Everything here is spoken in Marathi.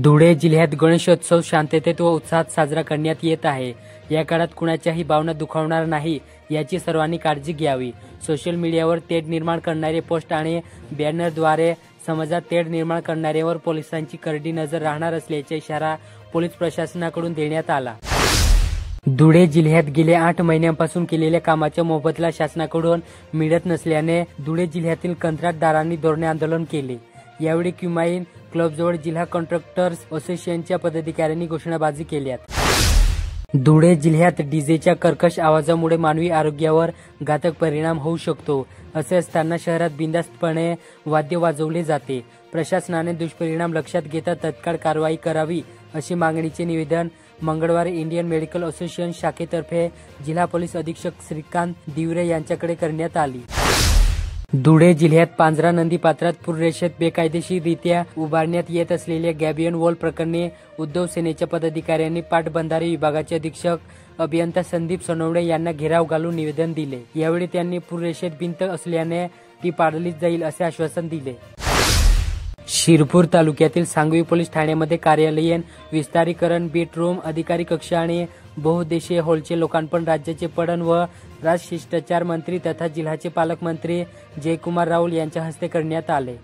धुळे जिल्ह्यात गणेशोत्सव शांततेत व उत्साहात साजरा करण्यात येत आहे। या काळात कुणाच्याही भावना दुखावणार नाही याची सर्वांनी काळजी घ्यावी। सोशल मीडियावर तेढ निर्माण करणारे पोस्ट आणि बॅनरद्वारे समाजात तेढ निर्माण करणाऱ्यांवर पोलिसांची करडी नजर राहणार असल्याचा इशारा पोलीस प्रशासनाकडून देण्यात आला। धुळे जिल्ह्यात गेल्या 8 महिन्यांपासून केलेल्या कामाचा मोबदला शासनाकडून मिळत नसल्याने धुळे जिल्ह्यातील कंत्राटदारांनी धरणे आंदोलन केले। यावेळी क्युमाईन क्लबजवळ जिल्हा कॉन्ट्रॅक्टर्स असोसिएशनच्या पदाधिकाऱ्यांनी घोषणाबाजी केल्यात। धुळे जिल्ह्यात डीजेच्या कर्कश आवाजामुळे मानवी आरोग्यावर घातक परिणाम होऊ शकतो। असे असताना शहरात बिनधास्तपणे वाद्य वाजवले जाते। प्रशासनाने दुष्परिणाम लक्षात घेता तत्काळ कारवाई करावी अशी मागणीचे निवेदन मंगळवारी इंडियन मेडिकल असोसिएशन शाखेतर्फे जिल्हा पोलीस अधीक्षक श्रीकांत दिवरे यांच्याकडे करण्यात आली। धुळे जिल्ह्यात पांझरा नदी पात्रात पूररेषेत बेकायदेशीररित्या उभारण्यात येत असलेल्या गॅबियन वॉल प्रकरणी उद्धव सेनेच्या पदाधिकाऱ्यांनी पाटबंधारे विभागाचे अधीक्षक अभियंता संदीप सोनवणे यांना घेराव घालून निवेदन दिले। यावेळी त्यांनी पूररेषेत भिंत असल्याने ती पाडलीच जाईल असे आश्वासन दिले। शिरपूर तालुक्यातील सांगवी पोलीस ठाण्यामध्ये कार्यालयीन विस्तारीकरण, बेडरूम, अधिकारी कक्ष आणि बहुउद्देशीय हॉलचे लोकार्पण राज्याचे पणन व राजशिष्टाचार मंत्री तथा जिल्ह्याचे पालकमंत्री जयकुमार राऊल यांच्या हस्ते करण्यात आले।